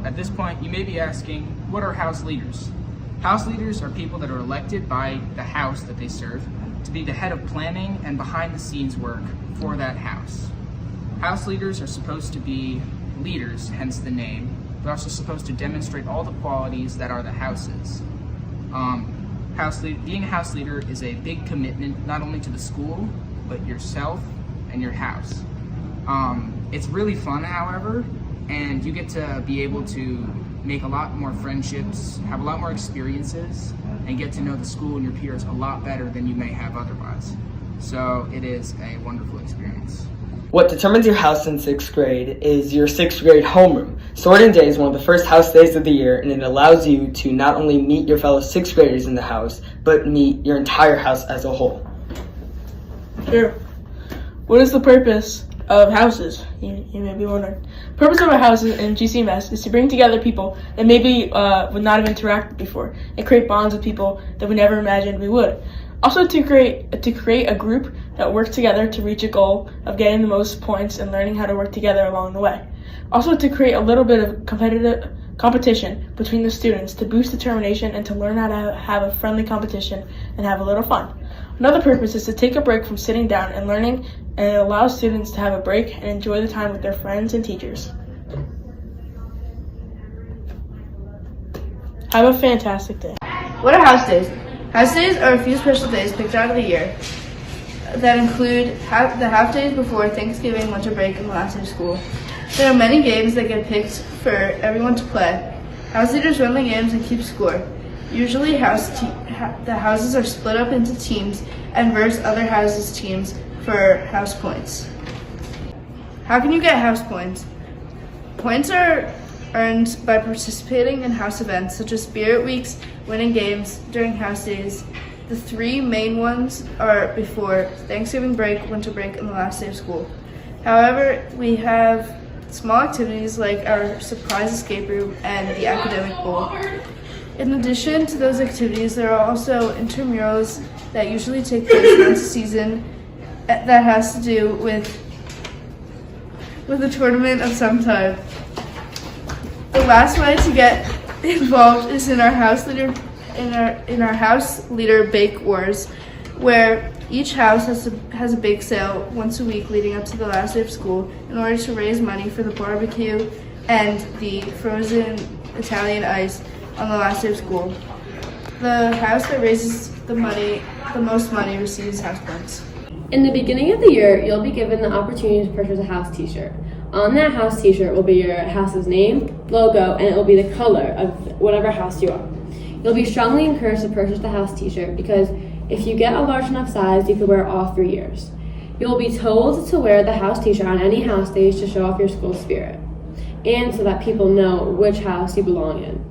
at this point, you may be asking, what are house leaders? House leaders are people that are elected by the house that they serve to be the head of planning and behind-the-scenes work for that house. House leaders are supposed to be leaders, hence the name. They're also supposed to demonstrate all the qualities that are the houses. Being a house leader is a big commitment, not only to the school, but yourself and your house. It's really fun, however, and you get to be able to make a lot more friendships, have a lot more experiences, and get to know the school and your peers a lot better than you may have otherwise. So it is a wonderful experience. What determines your house in 6th grade is your 6th grade homeroom. Sorting day is one of the first house days of the year, and it allows you to not only meet your fellow 6th graders in the house, but meet your entire house as a whole. Sure. What is the purpose of houses? You may be wondering. The purpose of a house in GCMS is to bring together people that maybe would not have interacted before and create bonds with people that we never imagined we would. Also to create a group that works together to reach a goal of getting the most points and learning how to work together along the way. Also to create a little bit of competition between the students to boost determination and to learn how to have a friendly competition and have a little fun. Another purpose is to take a break from sitting down and learning, and it allows students to have a break and enjoy the time with their friends and teachers. Have a fantastic day. What are house days? House days are a few special days picked out of the year that include the half days before Thanksgiving, winter break, and the last day of school. There are many games that get picked for everyone to play. House leaders run the games and keep score. Usually the houses are split up into teams and verse other houses' teams for house points. How can you get house points? Points are earned by participating in house events such as spirit weeks, winning games during house days. The three main ones are before Thanksgiving break, winter break, and the last day of school. However, we have small activities like our surprise escape room and the academic bowl. In addition to those activities, there are also intramurals that usually take place once a season that has to do with a tournament of some type. The last way to get involved is in our house leader bake wars, where each house has a bake sale once a week leading up to the last day of school in order to raise money for the barbecue and the frozen Italian ice on the last day of school. The house that raises the most money receives house points. In the beginning of the year, you'll be given the opportunity to purchase a house t-shirt. On that house t-shirt will be your house's name, logo, and it will be the color of whatever house you are. You'll be strongly encouraged to purchase the house t-shirt because if you get a large enough size, you can wear it all 3 years. You will be told to wear the house t-shirt on any house days to show off your school spirit, and so that people know which house you belong in.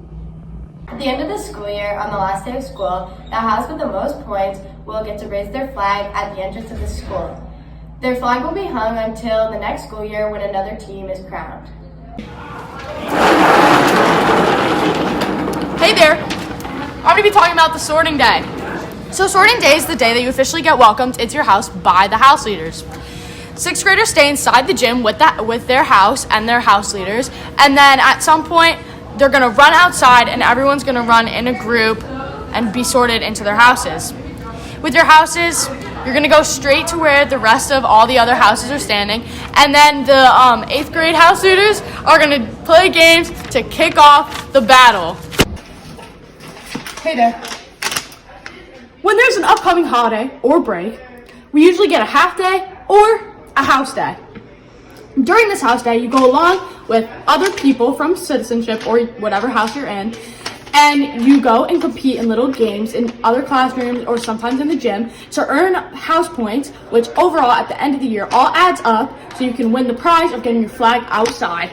At the end of the school year, on the last day of school, the house with the most points will get to raise their flag at the entrance of the school. Their flag will be hung until the next school year when another team is crowned. Hey there! I'm going to be talking about the sorting day. So sorting day is the day that you officially get welcomed into your house by the house leaders. 6th graders stay inside the gym with their house and their house leaders, and then at some point they're going to run outside and everyone's going to run in a group and be sorted into their houses. With your houses, you're going to go straight to where the rest of all the other houses are standing, and then the 8th grade house leaders are going to play games to kick off the battle. Hey there. When there's an upcoming holiday or break, we usually get a half day or a house day. During this house day, you go along with other people from citizenship or whatever house you're in, and you go and compete in little games in other classrooms or sometimes in the gym to earn house points, which overall at the end of the year all adds up so you can win the prize of getting your flag outside.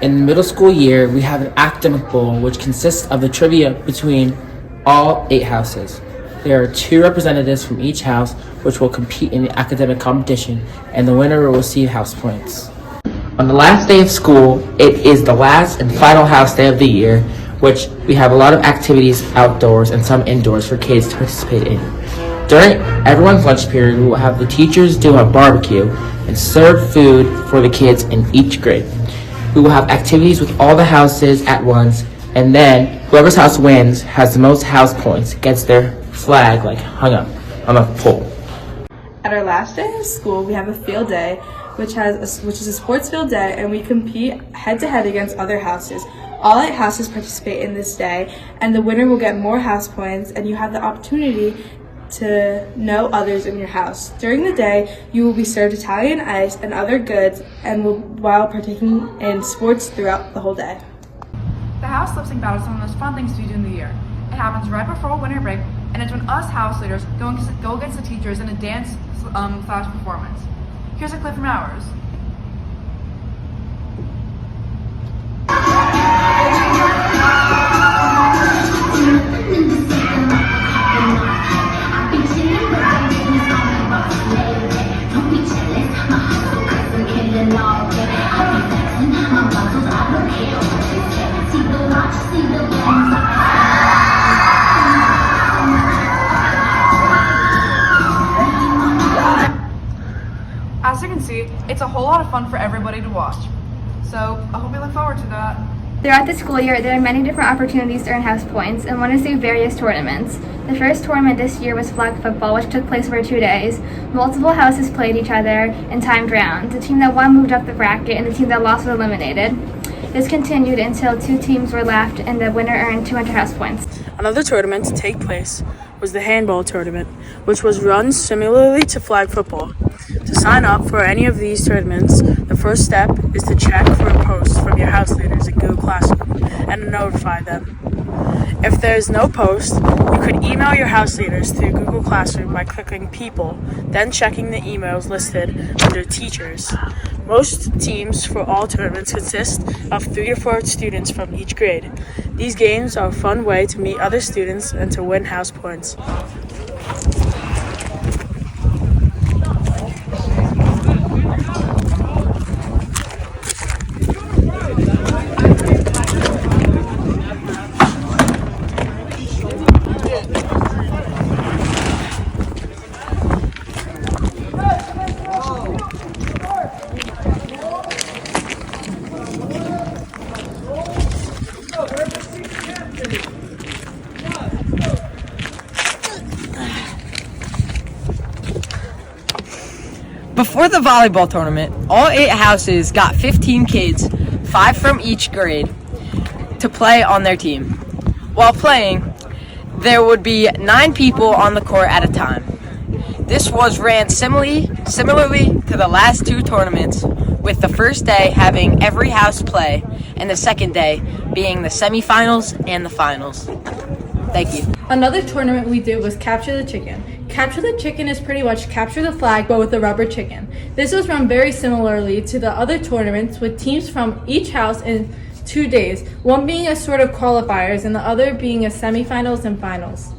In the middle school year, we have an academic bowl which consists of the trivia between all 8 houses. There are 2 representatives from each house which will compete in the academic competition, and the winner will receive house points. On the last day of school, it is the last and final house day of the year, which we have a lot of activities outdoors and some indoors for kids to participate in. During everyone's lunch period, we will have the teachers do a barbecue, and serve food for the kids in each grade. We will have activities with all the houses at once, and then whoever's house wins has the most house points gets their flag hung up on a pole. At our last day of school, we have a field day, which is a sports field day, and we compete head-to-head against other houses. All 8 houses participate in this day, and the winner will get more house points, and you have the opportunity to know others in your house. During the day, you will be served Italian ice and other goods, and while partaking in sports throughout the whole day. The house lip sync battle is one of the most fun things to do in the year. It happens right before winter break, and it's when us house leaders go against the teachers in a dance class performance. Here's a clip from ours. As you can see, it's a whole lot of fun for everybody to watch. So I hope you look forward to that. Throughout the school year, there are many different opportunities to earn house points and one is through various tournaments. The first tournament this year was flag football, which took place over 2 days. Multiple houses played each other in timed rounds. The team that won moved up the bracket and the team that lost was eliminated. This continued until 2 teams were left and the winner earned 200 house points. Another tournament to take place was the handball tournament, which was run similarly to flag football. To sign up for any of these tournaments, the first step is to check for a post from your house leaders in Google Classroom and notify them. If there is no post, you could email your house leaders through Google Classroom by clicking People, then checking the emails listed under Teachers. Most teams for all tournaments consist of 3 or 4 students from each grade. These games are a fun way to meet other students and to win house points. Before the volleyball tournament, all 8 houses got 15 kids, 5 from each grade, to play on their team. While playing, there would be 9 people on the court at a time. This was ran similarly to the last 2 tournaments, with the first day having every house play, and the second day being the semifinals and the finals. Thank you. Another tournament we did was Capture the Chicken. Capture the Chicken is pretty much capture the flag but with a rubber chicken. This was run very similarly to the other tournaments with teams from each house in 2 days, one being a sort of qualifiers and the other being a semifinals and finals.